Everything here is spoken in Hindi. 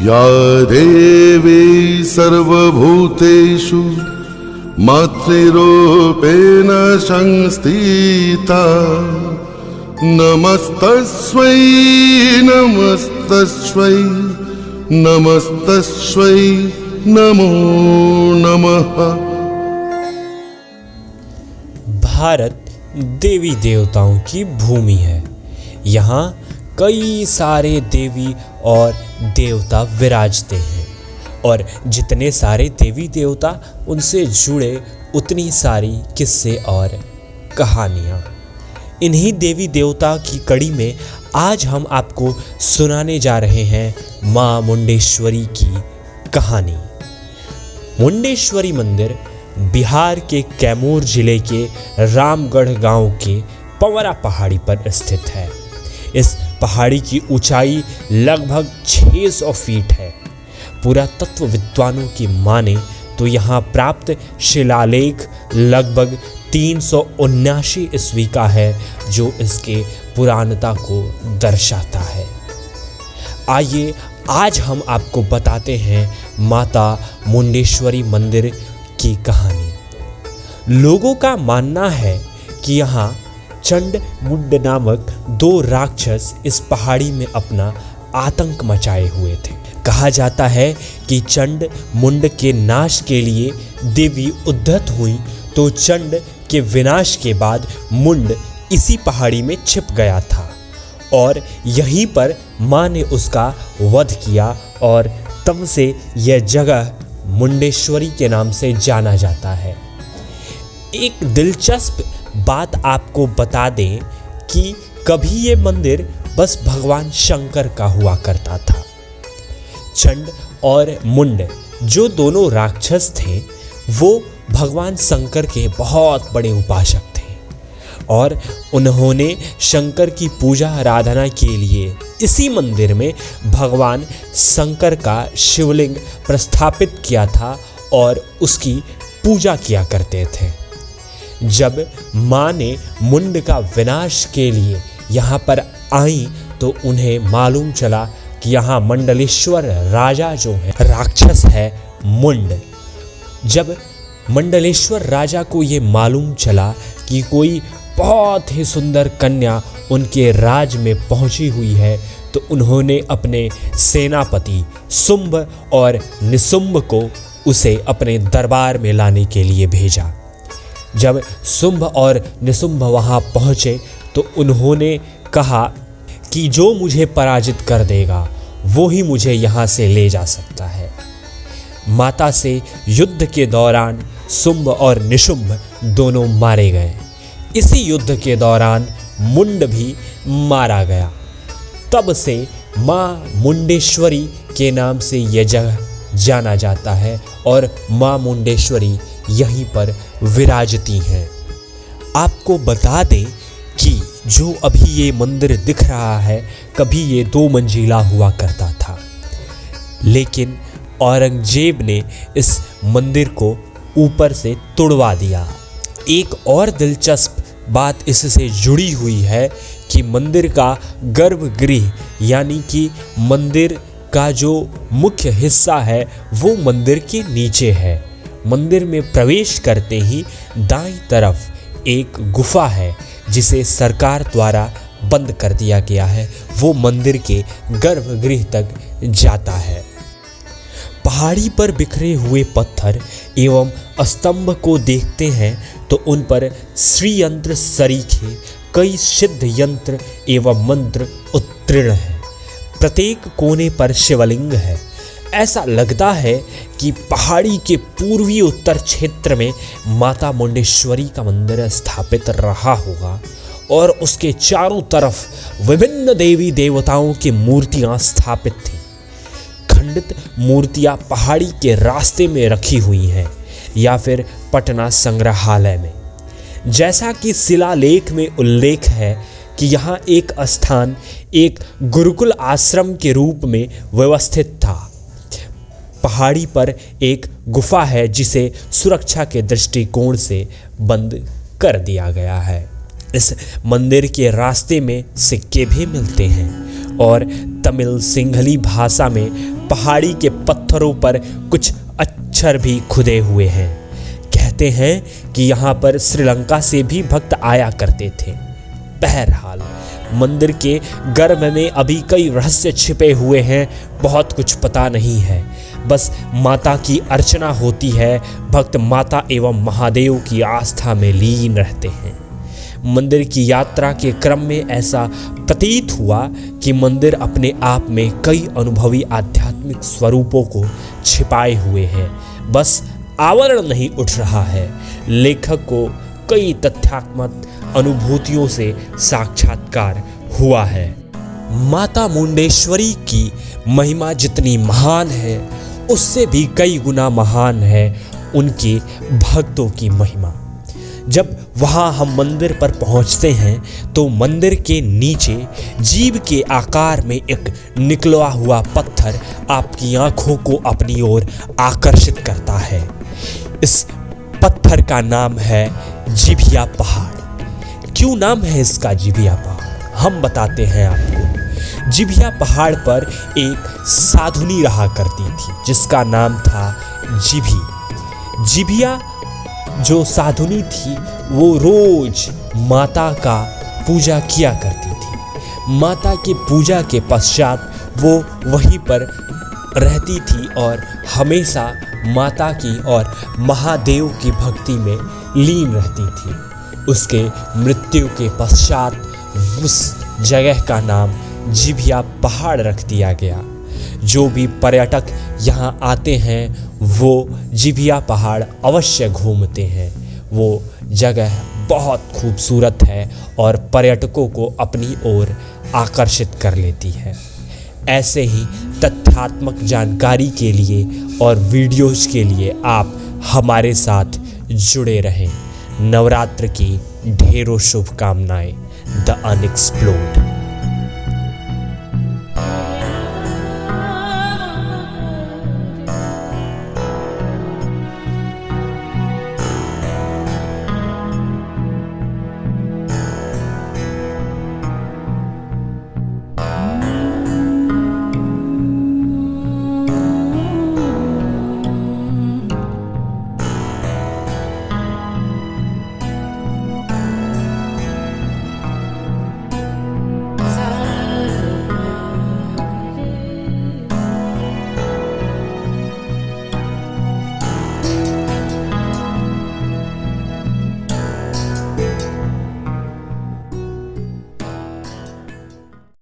या देवी सर्वभूतेषु मातृरूपेण संस्थिता नमस्तस्मै नमस्तस्मै नमस्तस्मै नमो नमः। भारत देवी देवताओं की भूमि है। यहाँ कई सारे देवी और देवता विराजते हैं और जितने सारे देवी देवता उनसे जुड़े उतनी सारी किस्से और कहानियाँ। इन्हीं देवी देवता की कड़ी में आज हम आपको सुनाने जा रहे हैं माँ मुंडेश्वरी की कहानी। मुंडेश्वरी मंदिर बिहार के कैमूर जिले के रामगढ़ गांव के पंवरा पहाड़ी पर स्थित है। इस पहाड़ी की ऊंचाई लगभग 600 फीट है। पुरातत्व विद्वानों की माने तो यहाँ प्राप्त शिलालेख लगभग 379 ईस्वी का है, जो इसके पुरानता को दर्शाता है। आइए आज हम आपको बताते हैं माता मुंडेश्वरी मंदिर की कहानी। लोगों का मानना है कि यहाँ चंड मुंड नामक 2 राक्षस इस पहाड़ी में अपना आतंक मचाए हुए थे। कहा जाता है कि चंड मुंड के नाश के लिए देवी उद्धत हुई तो चंड के विनाश के बाद मुंड इसी पहाड़ी में छिप गया था और यहीं पर माँ ने उसका वध किया और तब से यह जगह मुंडेश्वरी के नाम से जाना जाता है। एक दिलचस्प बात आपको बता दें कि कभी ये मंदिर बस भगवान शंकर का हुआ करता था। चंड और मुंड जो दोनों राक्षस थे वो भगवान शंकर के बहुत बड़े उपासक थे और उन्होंने शंकर की पूजा आराधना के लिए इसी मंदिर में भगवान शंकर का शिवलिंग प्रस्थापित किया था और उसकी पूजा किया करते थे। जब माँ ने मुंड का विनाश के लिए यहाँ पर आई तो उन्हें मालूम चला कि यहाँ मंडलेश्वर राजा जो है राक्षस है मुंड। जब मंडलेश्वर राजा को ये मालूम चला कि कोई बहुत ही सुंदर कन्या उनके राज में पहुंची हुई है तो उन्होंने अपने सेनापति शुंभ और निशुंभ को उसे अपने दरबार में लाने के लिए भेजा। जब शुंभ और निशुंभ वहां पहुंचे तो उन्होंने कहा कि जो मुझे पराजित कर देगा वो ही मुझे यहाँ से ले जा सकता है। माता से युद्ध के दौरान शुंभ और निशुंभ दोनों मारे गए। इसी युद्ध के दौरान मुंड भी मारा गया। तब से माँ मुंडेश्वरी के नाम से यह जगह जाना जाता है और माँ मुंडेश्वरी यहीं पर विराजती हैं। आपको बता दें कि जो अभी ये मंदिर दिख रहा है कभी ये 2 मंजिला हुआ करता था, लेकिन औरंगजेब ने इस मंदिर को ऊपर से तोड़वा दिया। एक और दिलचस्प बात इससे जुड़ी हुई है कि मंदिर का गर्भगृह यानी कि मंदिर का जो मुख्य हिस्सा है वो मंदिर के नीचे है। मंदिर में प्रवेश करते ही दाईं तरफ एक गुफा है जिसे सरकार द्वारा बंद कर दिया गया है। वो मंदिर के गर्भगृह तक जाता है। पहाड़ी पर बिखरे हुए पत्थर एवं स्तंभ को देखते हैं तो उन पर श्री यंत्र सरीखे कई सिद्ध यंत्र एवं मंत्र उत्तीर्ण हैं। प्रत्येक कोने पर शिवलिंग है। ऐसा लगता है कि पहाड़ी के पूर्वी उत्तर क्षेत्र में माता मुंडेश्वरी का मंदिर स्थापित रहा होगा और उसके चारों तरफ विभिन्न देवी देवताओं की मूर्तियां स्थापित थीं। खंडित मूर्तियां पहाड़ी के रास्ते में रखी हुई हैं या फिर पटना संग्रहालय में। जैसा कि शिलालेख में उल्लेख है कि यहाँ एक स्थान एक गुरुकुल आश्रम के रूप में व्यवस्थित था। पहाड़ी पर एक गुफा है जिसे सुरक्षा के दृष्टिकोण से बंद कर दिया गया है। इस मंदिर के रास्ते में सिक्के भी मिलते हैं और तमिल सिंहली भाषा में पहाड़ी के पत्थरों पर कुछ अक्षर भी खुदे हुए हैं। कहते हैं कि यहाँ पर श्रीलंका से भी भक्त आया करते थे। बहरहाल मंदिर के गर्भ में अभी कई रहस्य छिपे हुए हैं, बहुत कुछ पता नहीं है। बस माता की अर्चना होती है, भक्त माता एवं महादेव की आस्था में लीन रहते हैं। मंदिर की यात्रा के क्रम में ऐसा प्रतीत हुआ कि मंदिर अपने आप में कई अनुभवी आध्यात्मिक स्वरूपों को छिपाए हुए है, बस आवरण नहीं उठ रहा है। लेखक को कई तथ्यात्मक अनुभूतियों से साक्षात्कार हुआ है। माता मुंडेश्वरी की महिमा जितनी महान है, उससे भी कई गुना महान है उनके भक्तों की महिमा। जब वहाँ हम मंदिर पर पहुँचते हैं तो मंदिर के नीचे जीव के आकार में एक निकला हुआ पत्थर आपकी आंखों को अपनी ओर आकर्षित करता है। इस पत्थर का नाम है जिभिया पहाड़। क्यों नाम है इसका जिभिया पहाड़, हम बताते हैं आपको। जिभिया पहाड़ पर एक साधुनी रहा करती थी जिसका नाम था जिभी। जिभिया जो साधुनी थी वो रोज माता का पूजा किया करती थी। माता की पूजा के पश्चात वो वहीं पर रहती थी और हमेशा माता की और महादेव की भक्ति में लीन रहती थी। उसके मृत्यु के पश्चात उस जगह का नाम जिभिया पहाड़ रख दिया गया। जो भी पर्यटक यहाँ आते हैं वो जिभिया पहाड़ अवश्य घूमते हैं। वो जगह बहुत खूबसूरत है और पर्यटकों को अपनी ओर आकर्षित कर लेती है। ऐसे ही तथ्यात्मक जानकारी के लिए और वीडियोज़ के लिए आप हमारे साथ जुड़े रहें। नवरात्र की ढेरों शुभकामनाएं। The unexplored.